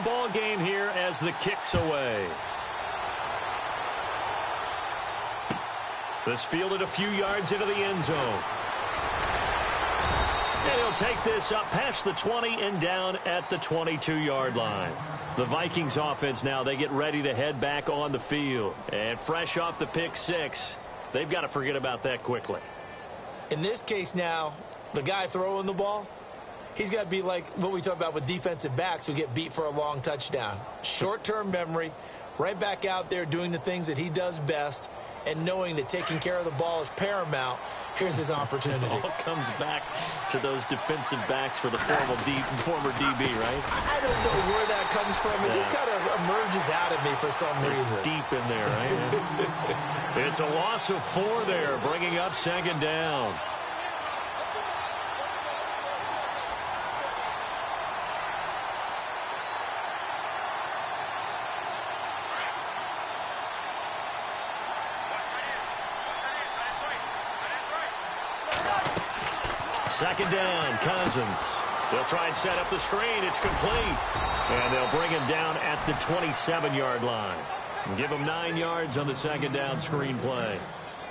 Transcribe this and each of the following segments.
ball game here as the kick's away. This fielded a few yards into the end zone. And he'll take this up past the 20 and down at the 22-yard line. The Vikings offense now, they get ready to head back on the field. And fresh off the pick six, they've got to forget about that quickly. In this case now, the guy throwing the ball, he's got to be like what we talk about with defensive backs who get beat for a long touchdown. Short-term memory, right back out there doing the things that he does best, and knowing that taking care of the ball is paramount. Here's his opportunity. It all comes back to those defensive backs for the former DB, right? I don't know where that comes from. It just kind of emerges out of me for some reason. It's deep in there, right? It's a loss of 4 there, bringing up second down. Second down, Cousins. They'll try and set up the screen. It's complete. And they'll bring him down at the 27-yard line. And give him 9 yards on the second down screen play.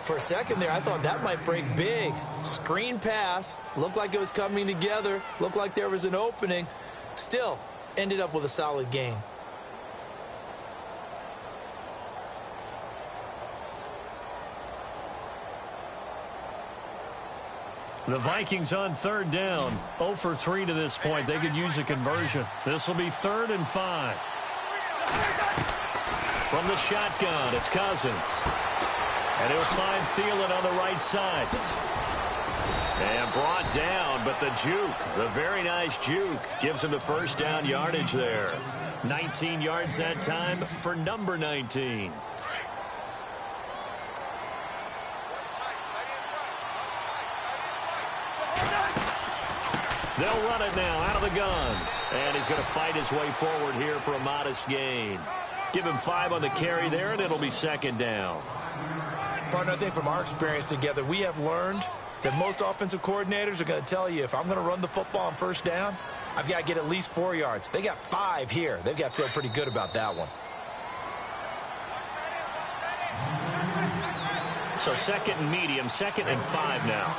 For a second there, I thought that might break big. Screen pass. Looked like it was coming together. Looked like there was an opening. Still, ended up with a solid gain. The Vikings on third down. 0 for 3 to this point. They could use a conversion. This will be 3rd and 5. From the shotgun, it's Cousins. And he'll find Thielen on the right side. And brought down, but the juke, the very nice juke, gives him the first down yardage there. 19 yards that time for number 19. They'll run it now out of the gun. And he's going to fight his way forward here for a modest gain. Give him 5 on the carry there, and it'll be second down. Partner, I think from our experience together, we have learned that most offensive coordinators are going to tell you, if I'm going to run the football on first down, I've got to get at least 4 yards. They got 5 here. They've got to feel pretty good about that one. So second and medium, 2nd and 5 now.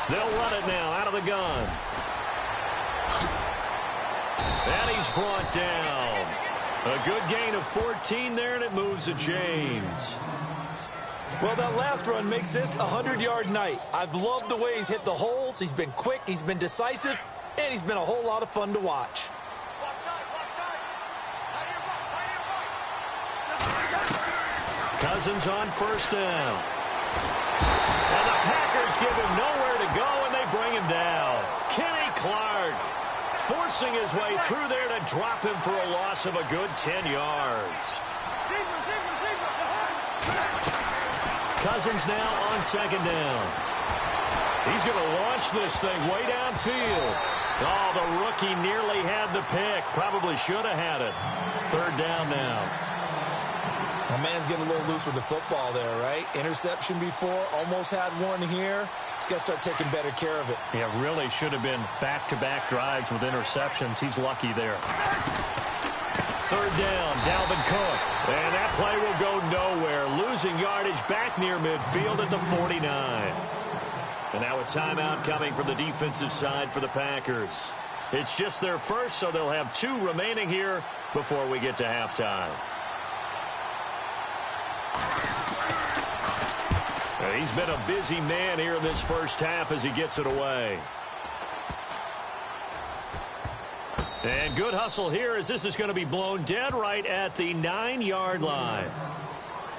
They'll run it now out of the gun. And he's brought down. A good gain of 14 there, and it moves the chains. Well, that last run makes this a 100-yard night. I've loved the way he's hit the holes. He's been quick, he's been decisive, and he's been a whole lot of fun to watch. Cousins on first down. And the Packers give him nowhere to go, and they bring him down. Kenny Clark forcing his way through there to drop him for a loss of a good 10 yards. Cousins now on second down. He's going to launch this thing way downfield. Oh, the rookie nearly had the pick. Probably should have had it. Third down now. My man's getting a little loose with the football there, right? Interception before, almost had one here. He's got to start taking better care of it. Yeah, really should have been back-to-back drives with interceptions. He's lucky there. Third down, Dalvin Cook. And that play will go nowhere. Losing yardage back near midfield at the 49. And now a timeout coming from the defensive side for the Packers. It's just their first, so they'll have 2 remaining here before we get to halftime. He's been a busy man here in this first half as he gets it away. And good hustle here as this is going to be blown dead right at the 9-yard line.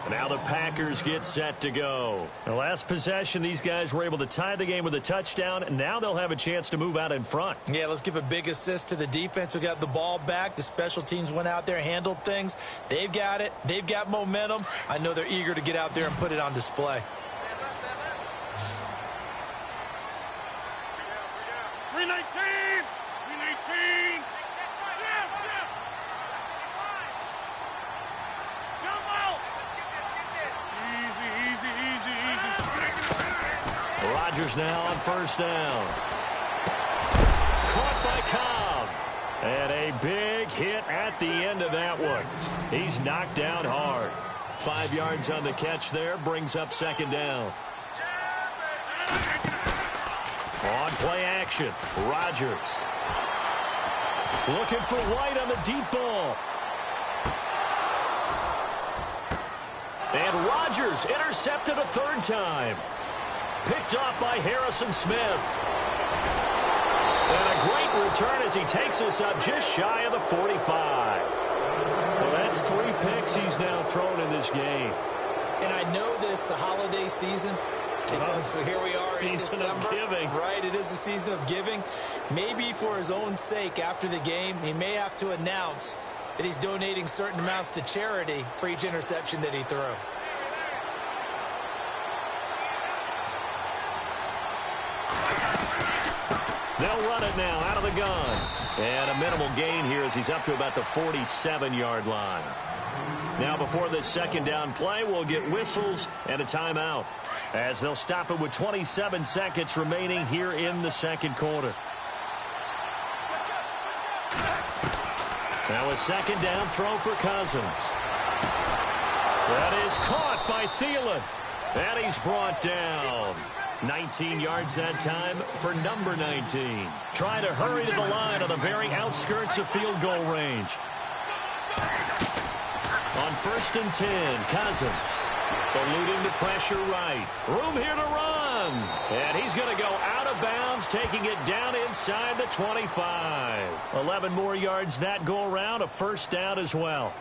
And now the Packers get set to go. The last possession, these guys were able to tie the game with a touchdown, and now they'll have a chance to move out in front. Yeah, let's give a big assist to the defense who got the ball back. The special teams went out there, handled things. They've got it. They've got momentum. I know they're eager to get out there and put it on display. Rodgers now on first down. And a big hit at the end of that one. He's knocked down hard. 5 yards on the catch there, brings up second down. On play action, Rodgers. Looking for White on the deep ball. And Rodgers intercepted a third time. Picked off by Harrison Smith. And a great return as he takes us up just shy of the 45. Well, that's 3 picks he's now thrown in this game. And I know this, the holiday season, because here we are in December. Season of giving. Right, it is the season of giving. Maybe for his own sake after the game, he may have to announce that he's donating certain amounts to charity for each interception that he threw. They'll run it now out of the gun. And a minimal gain here as he's up to about the 47-yard line. Now before this second down play, we'll get whistles and a timeout as they'll stop it with 27 seconds remaining here in the second quarter. Now a second down throw for Cousins. That is caught by Thielen. And he's brought down. 19 yards that time for number 19. Trying to hurry to the line on the very outskirts of field goal range. On 1st and 10, Cousins. Eluding the pressure right. Room here to run. And he's going to go out of bounds, taking it down inside the 25. 11 more yards that go around, a first down as well.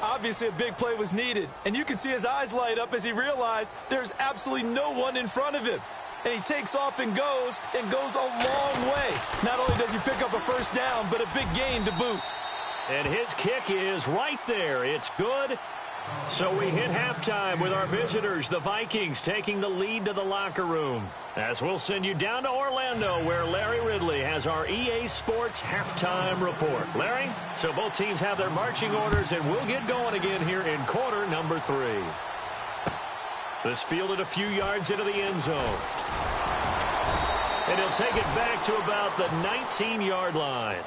Obviously, a big play was needed, and you can see his eyes light up as he realized there's absolutely no one in front of him. And he takes off and goes a long way. Not only does he pick up a first down, but a big gain to boot. And his kick is right there. It's good. So we hit halftime with our visitors, the Vikings, taking the lead to the locker room. As we'll send you down to Orlando, where Larry Ridley has our EA Sports halftime report. Larry, so both teams have their marching orders, and we'll get going again here in quarter number 3. This fielded a few yards into the end zone. And he'll take it back to about the 19-yard line.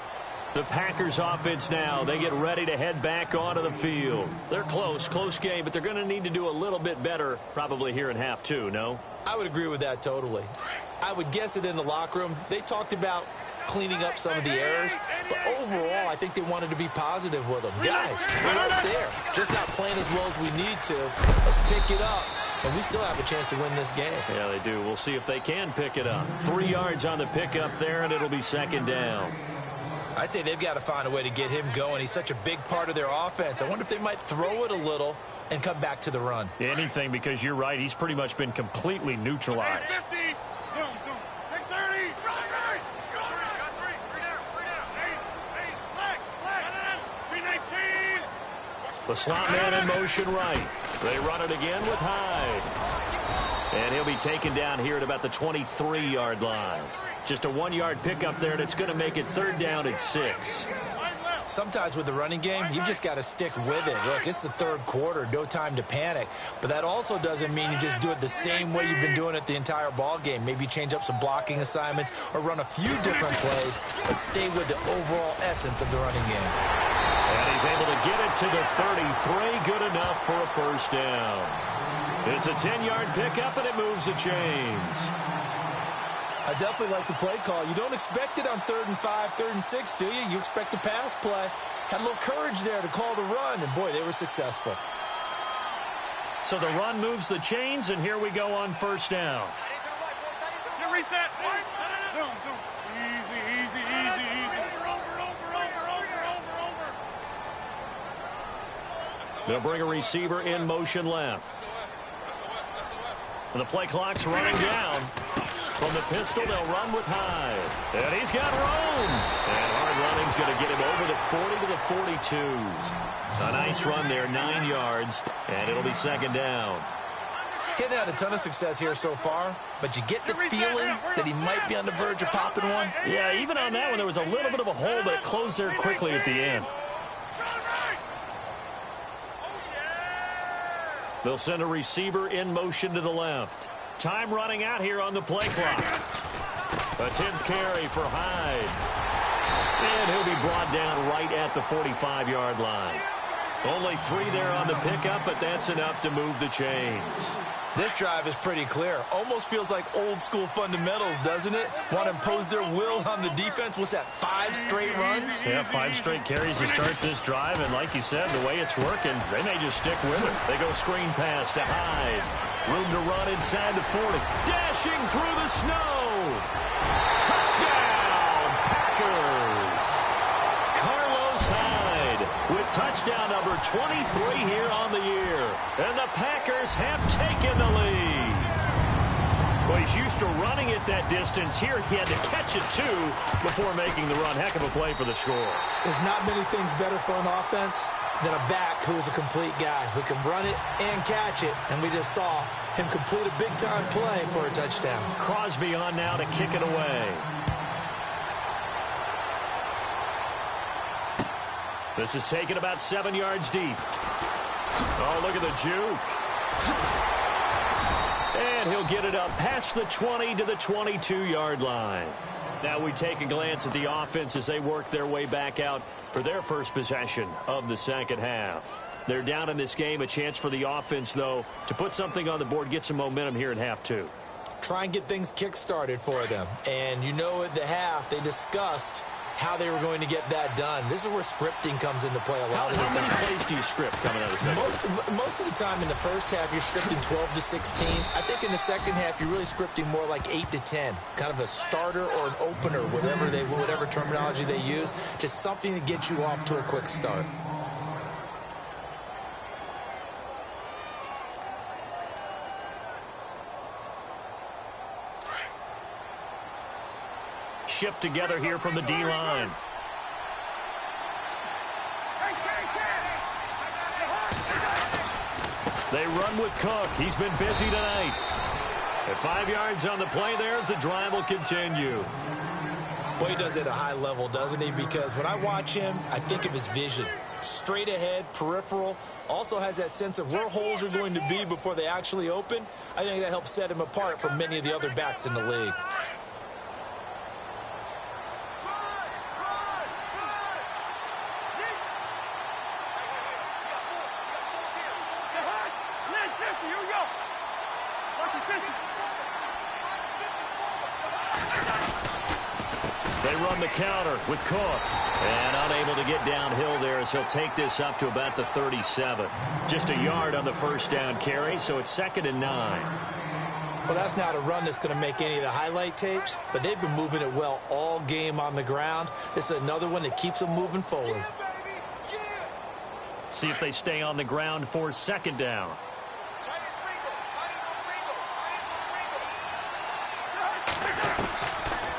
The Packers offense now, they get ready to head back onto the field. They're close game, but they're going to need to do a little bit better probably here in half 2, no? I would agree with that totally. I would guess it in the locker room. They talked about cleaning up some of the errors, but overall, I think they wanted to be positive with them. Guys, we're right there. Just not playing as well as we need to. Let's pick it up, and we still have a chance to win this game. Yeah, they do. We'll see if they can pick it up. 3 yards on the pickup there, and it'll be second down. I'd say they've got to find a way to get him going. He's such a big part of their offense. I wonder if they might throw it a little and come back to the run. Anything, because you're right. He's pretty much been completely neutralized. The slot man in motion right. They run it again with Hyde. And he'll be taken down here at about the 23-yard line. Just a 1-yard pickup there, and it's going to make it third down at 6. Sometimes with the running game, you've just got to stick with it. Look, it's the third quarter, no time to panic. But that also doesn't mean you just do it the same way you've been doing it the entire ball game. Maybe change up some blocking assignments or run a few different plays, but stay with the overall essence of the running game. And he's able to get it to the 33, good enough for a first down. It's a 10-yard pickup, and it moves the chains. I definitely like the play call. You don't expect it on 3rd and 5, 3rd and 6, do you? You expect a pass play. Had a little courage there to call the run, and boy, they were successful. So the run moves the chains, and here we go on first down. Reset. Easy. They'll bring a receiver in motion left. And the play clock's running down. From the pistol, they'll run with Hyde. And he's got room. And hard running's going to get him over the 40 to the 42. A nice run there, 9 yards, and it'll be second down. Getting had a ton of success here so far, but you get the feeling that he might be on the verge of popping one. Yeah, even on that one, there was a little bit of a hole, but it closed there quickly at the end. They'll send a receiver in motion to the left. Time running out here on the play clock. A 10th carry for Hyde. And he'll be brought down right at the 45-yard line. Only 3 there on the pickup, but that's enough to move the chains. This drive is pretty clear. Almost feels like old-school fundamentals, doesn't it? Want to impose their will on the defense. What's that, 5 straight runs? Yeah, 5 straight carries to start this drive, and like you said, the way it's working, they may just stick with it. They go screen pass to Hyde. Room to run inside the 40. Dashing through the snow. Touchdown, Packers. Carlos Hyde with touchdown number 23 here on the year. And the Packers have taken the lead. Well, he's used to running it that distance. Here he had to catch it, too, before making the run. Heck of a play for the score. There's not many things better for an offense than a back who is a complete guy who can run it and catch it. And we just saw him complete a big-time play for a touchdown. Crosby on now to kick it away. This is taken about 7 yards deep. Oh, look at the juke. And he'll get it up past the 20 to the 22-yard line. Now we take a glance at the offense as they work their way back out for their first possession of the second half. They're down in this game. A chance for the offense, though, to put something on the board, get some momentum here in half 2. Try and get things kick-started for them. And you know at the half they discussed how they were going to get that done. This is where scripting comes into play a lot of the time. How many plays do you script coming out of the second? Most of the time in the first half, you're scripting 12 to 16. I think in the second half, you're really scripting more like 8 to 10. Kind of a starter or an opener, whatever terminology they use. Just something to get you off to a quick start. Shift together here from the D-line. They run with Cook. He's been busy tonight. At 5 yards on the play there as the drive will continue. Boy, he does it at a high level, doesn't he? Because when I watch him, I think of his vision. Straight ahead, peripheral. Also has that sense of where holes are going to be before they actually open. I think that helps set him apart from many of the other backs in the league. They run the counter with Cook. And unable to get downhill there as he'll take this up to about the 37. Just a yard on the first down carry, so it's 2nd and 9. Well, that's not a run that's going to make any of the highlight tapes, but they've been moving it well all game on the ground. This is another one that keeps them moving forward. See if they stay on the ground for 2nd down.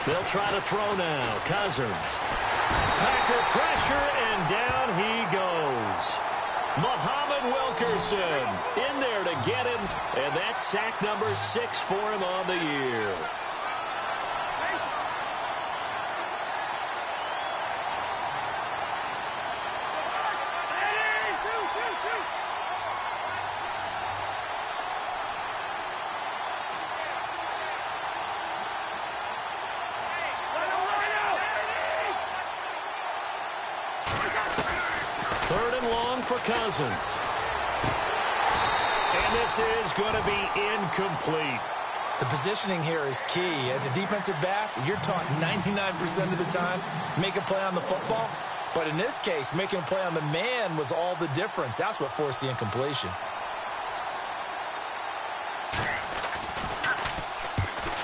They'll try to throw now. Cousins. Packer pressure, and down he goes. Muhammad Wilkerson in there to get him, and that's sack number 6 for him on the year. For Cousins. And this is going to be incomplete. The positioning here is key. As a defensive back, you're taught 99% of the time, make a play on the football. But in this case, making a play on the man was all the difference. That's what forced the incompletion.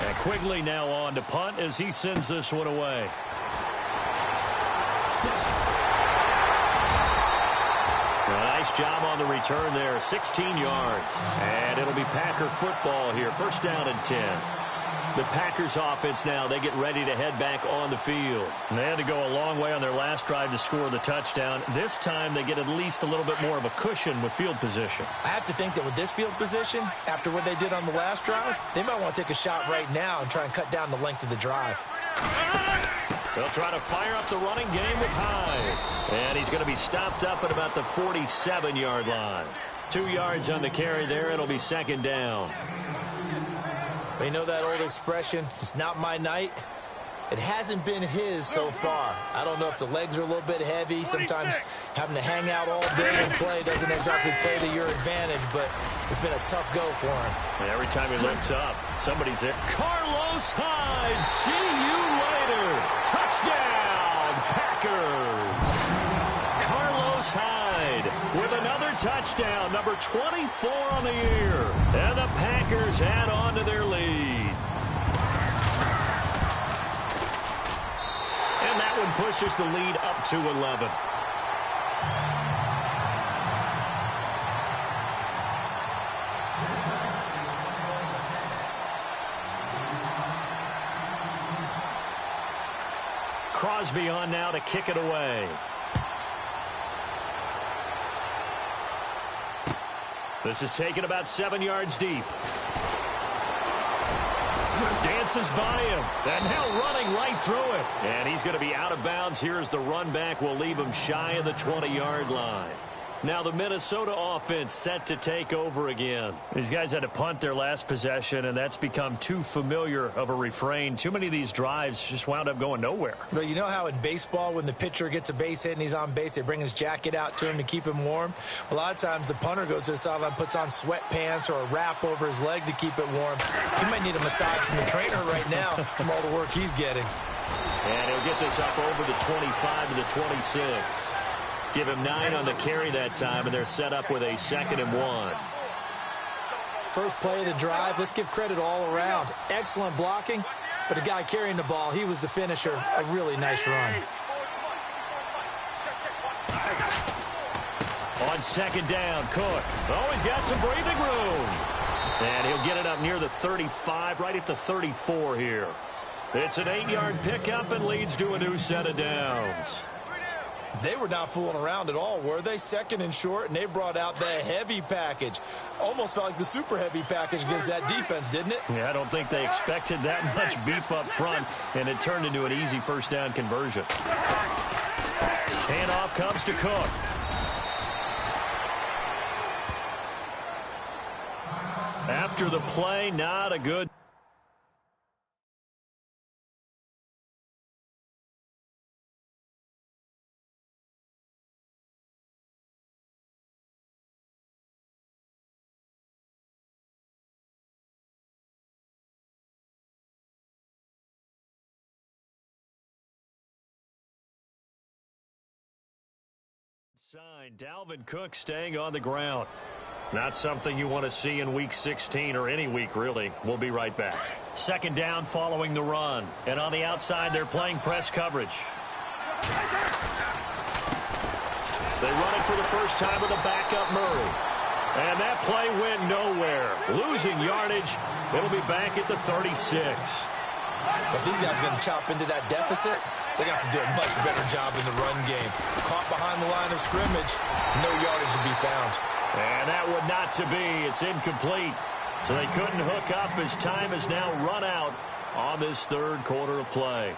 And Quigley now on to punt as he sends this one away. Nice job on the return there, 16 yards. And it'll be Packer football here, 1st down and 10. The Packers offense now, they get ready to head back on the field. And they had to go a long way on their last drive to score the touchdown. This time they get at least a little bit more of a cushion with field position. I have to think that with this field position, after what they did on the last drive, they might want to take a shot right now and try and cut down the length of the drive. They'll try to fire up the running game with Hyde. And he's going to be stopped up at about the 47-yard line. 2 yards on the carry there. It'll be 2nd down. You know that old expression, it's not my night. It hasn't been his so far. I don't know if the legs are a little bit heavy. Sometimes having to hang out all day and play doesn't exactly play to your advantage, but it's been a tough go for him. And every time he looks up, somebody's there. Carlos Hyde, see you later. Touchdown, Packers. Carlos Hyde with another touchdown, number 24 on the year. And the Packers add on to their lead. And that one pushes the lead up to 11. Crosby on now to kick it away. This is taken about 7 yards deep. Dances by him, and now running right through it. And he's going to be out of bounds here as the run back will leave him shy of the 20-yard line. Now the Minnesota offense set to take over again. These guys had to punt their last possession, and that's become too familiar of a refrain. Too many of these drives just wound up going nowhere. But you know how in baseball when the pitcher gets a base hit and he's on base, they bring his jacket out to him to keep him warm? A lot of times the punter goes to the sideline, puts on sweatpants or a wrap over his leg to keep it warm. He might need a massage from the trainer right now from all the work he's getting. And he'll get this up over the 25 to the 26. Give him 9 on the carry that time, and they're set up with a 2nd and 1. First play of the drive, let's give credit all around. Excellent blocking, but the guy carrying the ball, he was the finisher. A really nice run. On 2nd down, Cook. Oh, he's got some breathing room. And he'll get it up near the 35, right at the 34 here. It's an 8-yard pickup and leads to a new set of downs. They were not fooling around at all, were they? 2nd and short, and they brought out the heavy package. Almost felt like the super heavy package against that defense, didn't it? Yeah, I don't think they expected that much beef up front, and it turned into an easy first down conversion. Handoff comes to Cook. After the play, not a good... Sign, Dalvin Cook staying on the ground. Not something you want to see in Week 16 or any week, really. We'll be right back. 2nd down following the run. And on the outside, they're playing press coverage. They run it for the first time with a backup Murray. And that play went nowhere. Losing yardage. It'll be back at the 36. But these guys are going to chop into that deficit. They got to do a much better job in the run game. Caught behind the line of scrimmage, no yardage to be found. And that would not to be. It's incomplete. So they couldn't hook up as time has now run out on this 3rd quarter of play.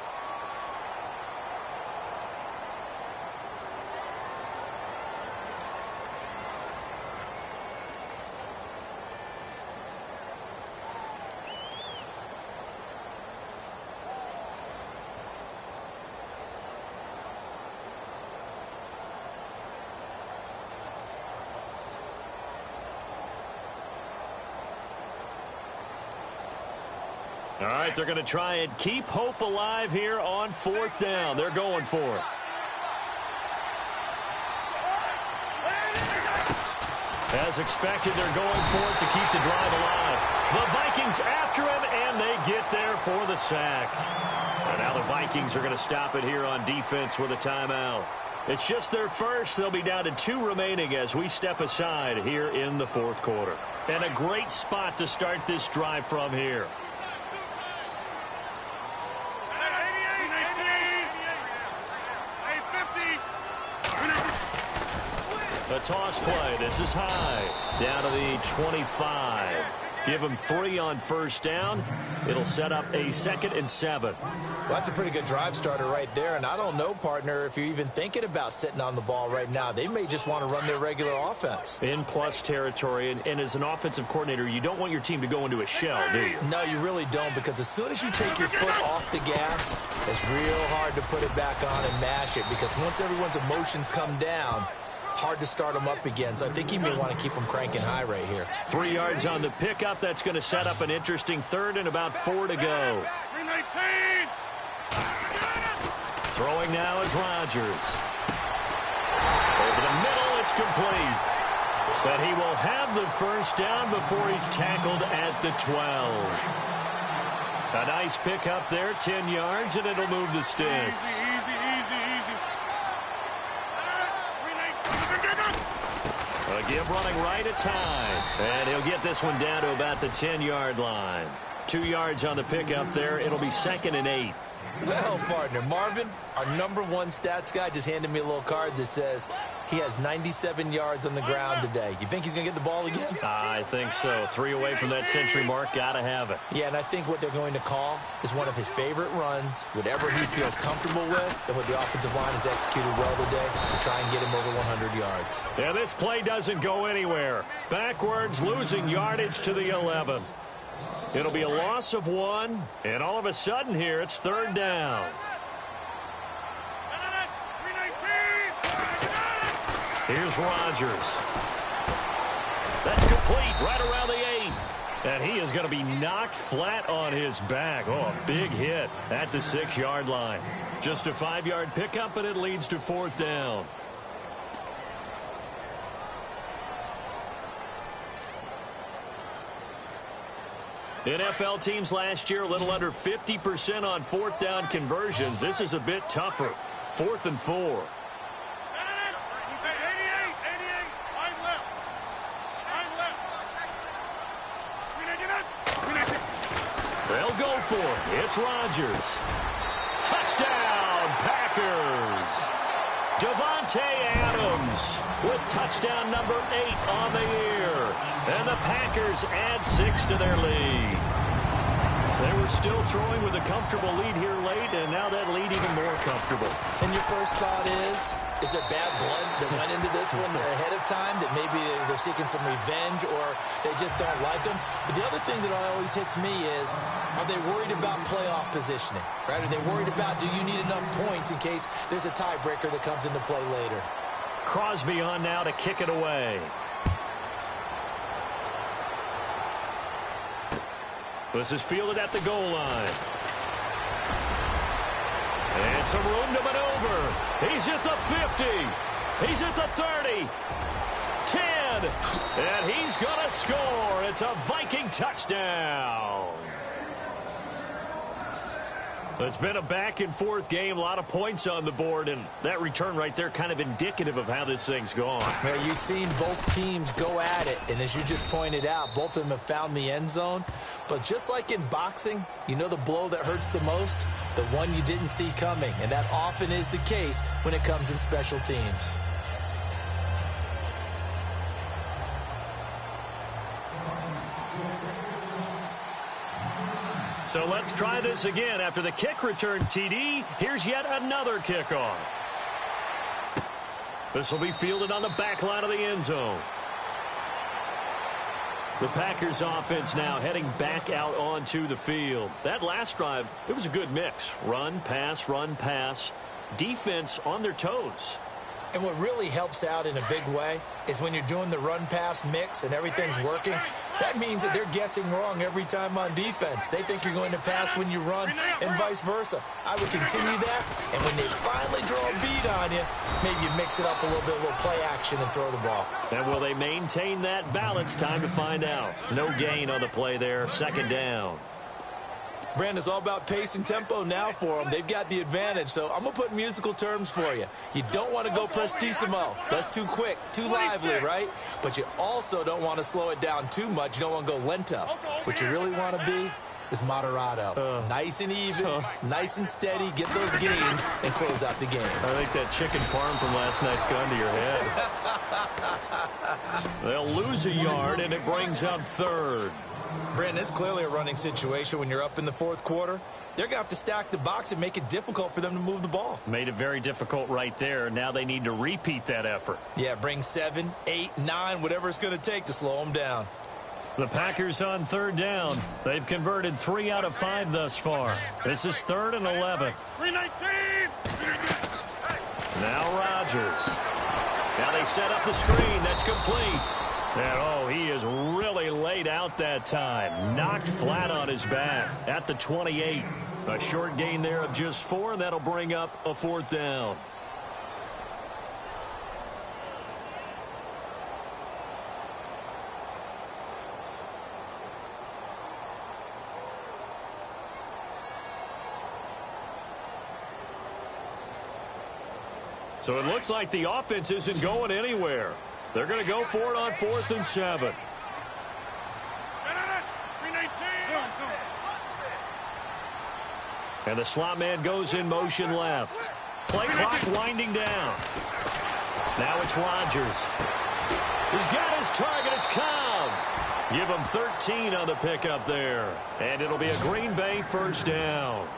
All right, they're going to try and keep hope alive here on 4th down. They're going for it. As expected, they're going for it to keep the drive alive. The Vikings after him, and they get there for the sack. And now the Vikings are going to stop it here on defense with a timeout. It's just their first. They'll be down to 2 remaining as we step aside here in the 4th quarter. And a great spot to start this drive from here. A toss play. This is high. Down to the 25. Give him 3 on first down. It'll set up a 2nd and 7. Well, that's a pretty good drive starter right there, and I don't know, partner, if you're even thinking about sitting on the ball right now. They may just want to run their regular offense. In plus territory, and as an offensive coordinator, you don't want your team to go into a shell, do you? No, you really don't, because as soon as you take your foot off the gas, it's real hard to put it back on and mash it, because once everyone's emotions come down, hard to start them up again. So I think he may want to keep them cranking high right here. 3 yards on the pickup. That's going to set up an interesting 3rd and about 4 to go. Throwing now is Rodgers. Over the middle, it's complete. But he will have the first down before he's tackled at the 12. A nice pickup there, 10 yards, and it'll move the sticks. Give running right, it's high. And he'll get this one down to about the 10-yard line. 2 yards on the pickup there. It'll be 2nd and 8. Well, partner, Marvin, our #1 stats guy, just handed me a little card that says he has 97 yards on the ground today. You think he's going to get the ball again? I think so. 3 away from that century mark. Got to have it. Yeah, and I think what they're going to call is one of his favorite runs, whatever he feels comfortable with, and what the offensive line has executed well today to try and get him over 100 yards. Yeah, this play doesn't go anywhere. Backwards, losing yardage to the 11. It'll be a loss of 1, and all of a sudden here, it's 3rd down. Here's Rodgers. That's complete right around the 8. And he is going to be knocked flat on his back. Oh, a big hit at the 6-yard line. Just a 5-yard pickup, and it leads to 4th down. NFL teams last year a little under 50% on 4th down conversions. This is a bit tougher. 4th and 4. They'll go for it. It's Rodgers. Touchdown, Packers. Devontae Adams with touchdown number 8 on the year. And the Packers add 6 to their lead. They were still throwing with a comfortable lead here late, and now that lead even more comfortable. And your first thought is there bad blood that went into this one ahead of time, that maybe they're seeking some revenge or they just don't like them? But the other thing that always hits me is, are they worried about playoff positioning? Right? Are they worried about, do you need enough points in case there's a tiebreaker that comes into play later? Crosby on now to kick it away. This is fielded at the goal line. And some room to maneuver. He's at the 50. He's at the 30. 10. And he's going to score. It's a Viking touchdown. It's been a back-and-forth game, a lot of points on the board, and that return right there kind of indicative of how this thing's gone. Well, you've seen both teams go at it, and as you just pointed out, both of them have found the end zone. But just like in boxing, you know the blow that hurts the most? The one you didn't see coming, and that often is the case when it comes in special teams. So let's try this again. After the kick return TD, here's yet another kickoff. This will be fielded on the back line of the end zone. The Packers offense now heading back out onto the field. That last drive, it was a good mix. Run, pass, defense on their toes. And what really helps out in a big way is when you're doing the run-pass mix and everything's working, that means that they're guessing wrong every time on defense. They think you're going to pass when you run and vice versa. I would continue that, and when they finally draw a beat on you, maybe you mix it up a little play action and throw the ball. And will they maintain that balance? Time to find out. No gain on the play there, 2nd down. Brandon, it's all about pace and tempo now for them. They've got the advantage, so I'm going to put musical terms for you. You don't want to go prestissimo. That's too quick, too lively, right? But you also don't want to slow it down too much. You don't want to go lento. What you really want to be is moderato. Nice and even, nice and steady, get those gains, and close out the game. I think that chicken parm from last night's gone to your head. They'll lose a yard, and it brings up 3rd. Brandon, it's clearly a running situation when you're up in the fourth quarter. They're going to have to stack the box and make it difficult for them to move the ball. Made it very difficult right there. Now they need to repeat that effort. Yeah, bring 7, 8, 9, whatever it's going to take to slow them down. The Packers on third down. They've converted 3 out of 5 thus far. This is 3rd and 11. 319. Now Rodgers. Now they set up the screen. That's complete. And, oh, he is really laid out that time. Knocked flat on his back at the 28. A short gain there of just 4, and that'll bring up a 4th down. So it looks like the offense isn't going anywhere. They're going to go for it on 4th and 7. And the slot man goes in motion left. Play clock winding down. Now it's Rodgers. He's got his target. It's Cobb. Give him 13 on the pickup there. And it'll be a Green Bay 1st down.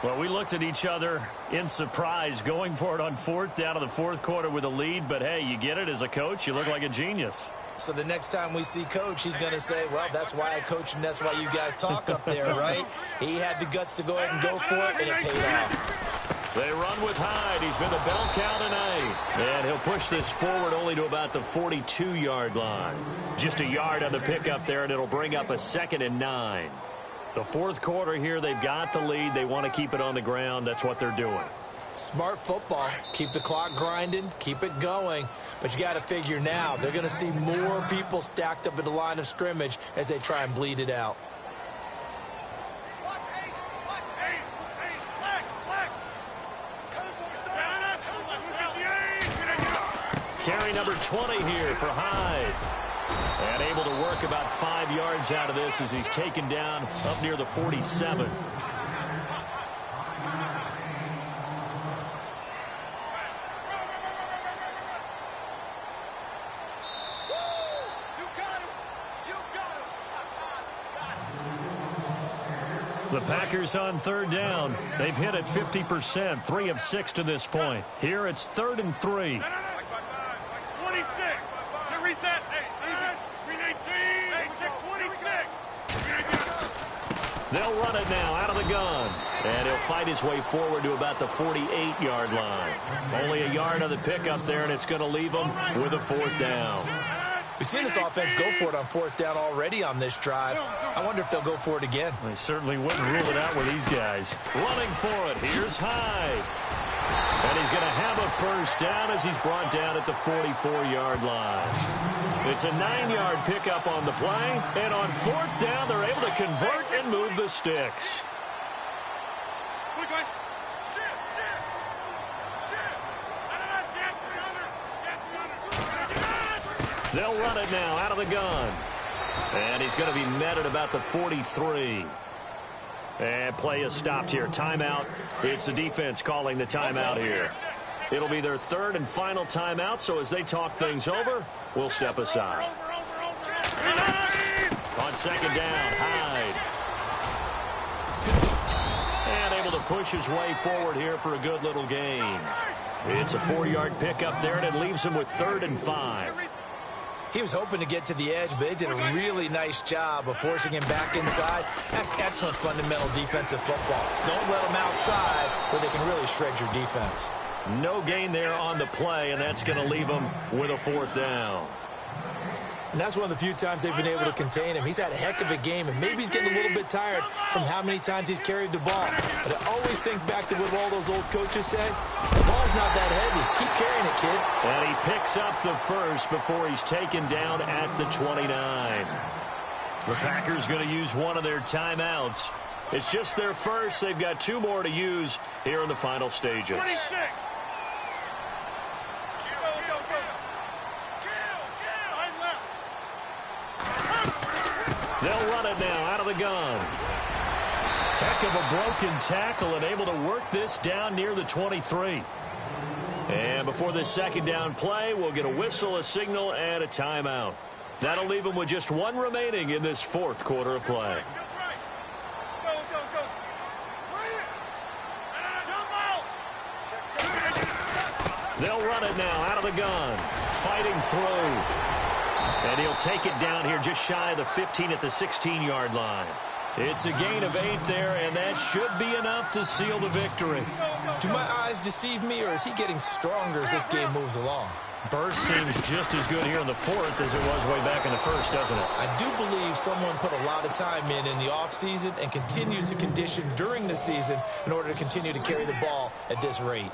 Well, we looked at each other in surprise going for it on 4th down in the 4th quarter with a lead. But, hey, you get it as a coach. You look like a genius. So the next time we see Coach, he's going to say, well, that's why I coach and that's why you guys talk up there, right? He had the guts to go ahead and go for it, and it paid off. They run with Hyde. He's been the bell cow tonight. And he'll push this forward only to about the 42-yard line. Just a yard on the pickup there, and it'll bring up a 2nd and 9. The 4th quarter here, they've got the lead. They want to keep it on the ground. That's what they're doing. Smart football. Keep the clock grinding. Keep it going. But you got to figure now, they're going to see more people stacked up at the line of scrimmage as they try and bleed it out. Carry number 20 here for Hyde. And able to work about 5 yards out of this as he's taken down up near the 47. The Packers on 3rd down. They've hit it 50%, 3 of 6 to this point. Here it's 3rd and 3. 26. Now reset. Hey, 319. Hey, 26. They'll run it now out of the gun. And he'll fight his way forward to about the 48-yard line. Only a yard on the pickup there, and it's going to leave them with a 4th down. We've seen this offense go for it on 4th down already on this drive. I wonder if they'll go for it again. They certainly wouldn't rule it out with these guys. Running for it. Here's Hyde. And he's going to have a 1st down as he's brought down at the 44-yard line. It's a 9-yard pickup on the play. And on 4th down, they're able to convert and move the sticks. They'll run it now out of the gun. And he's going to be met at about the 43. And play is stopped here. Timeout. It's the defense calling the timeout here. It'll be their 3rd and final timeout, so as they talk things over, we'll step aside. On 2nd down, Hyde. And able to push his way forward here for a good little gain. It's a 4-yard pickup there, and it leaves him with 3rd and 5. He was hoping to get to the edge, but they did a really nice job of forcing him back inside. That's excellent fundamental defensive football. Don't let them outside where they can really shred your defense. No gain there on the play, and that's going to leave them with a 4th down. And that's one of the few times they've been able to contain him. He's had a heck of a game, and maybe he's getting a little bit tired from how many times he's carried the ball. But I always think back to what all those old coaches say. The ball's not that heavy. Keep carrying it, kid. And he picks up the 1st before he's taken down at the 29. The Packers going to use one of their timeouts. It's just their 1st. They've got 2 more to use here in the final stages. 26. They'll run it now out of the gun. Heck of a broken tackle and able to work this down near the 23. And before this 2nd down play, we'll get a whistle, a signal, and a timeout. That'll leave them with just one remaining in this fourth quarter of play. They'll run it now out of the gun. Fighting through. And he'll take it down here just shy of the 15 at the 16-yard line. It's a gain of 8 there, and that should be enough to seal the victory. Do my eyes deceive me, or is he getting stronger as this game moves along? Burst seems just as good here in the fourth as it was way back in the first, doesn't it? I do believe someone put a lot of time in the offseason and continues to condition during the season in order to continue to carry the ball at this rate.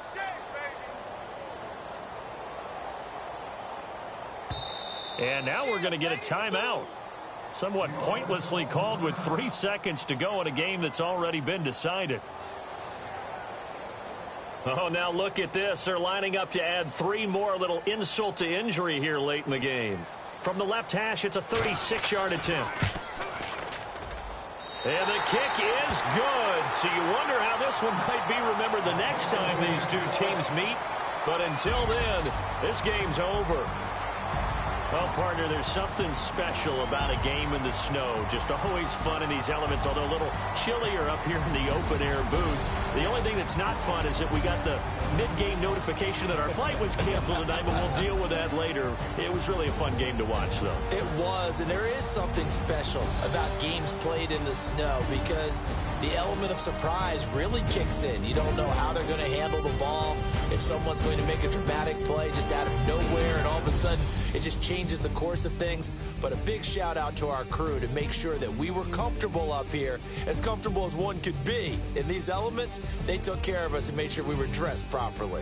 And now we're going to get a timeout. Somewhat pointlessly called with 3 seconds to go in a game that's already been decided. Oh, now look at this. They're lining up to add 3 more, little insult to injury here late in the game. From the left hash, it's a 36-yard attempt. And the kick is good. So you wonder how this one might be remembered the next time these two teams meet. But until then, this game's over. Well, partner, there's something special about a game in the snow. Just always fun in these elements, although a little chillier up here in the open-air booth. The only thing that's not fun is that we got the mid-game notification that our flight was canceled tonight, but we'll deal with that later. It was really a fun game to watch, though. It was, and there is something special about games played in the snow because the element of surprise really kicks in. You don't know how they're going to handle the ball, if someone's going to make a dramatic play just out of nowhere, and all of a sudden it just changes the course of things. But a big shout out to our crew to make sure that we were comfortable up here, as comfortable as one could be. In these elements, they took care of us and made sure we were dressed properly.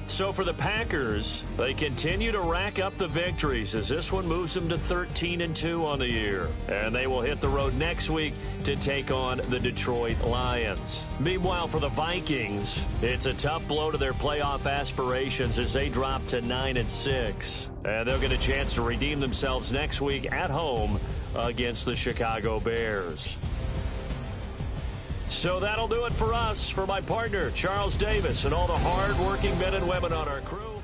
So for the Packers, they continue to rack up the victories as this one moves them to 13-2 on the year. And they will hit the road next week to take on the Detroit Lions. Meanwhile, for the Vikings, it's a tough blow to their playoff aspirations as they drop to 9-6. And they'll get a chance to redeem themselves next week at home against the Chicago Bears. So that'll do it for us. For my partner, Charles Davis, and all the hard-working men and women on our crew.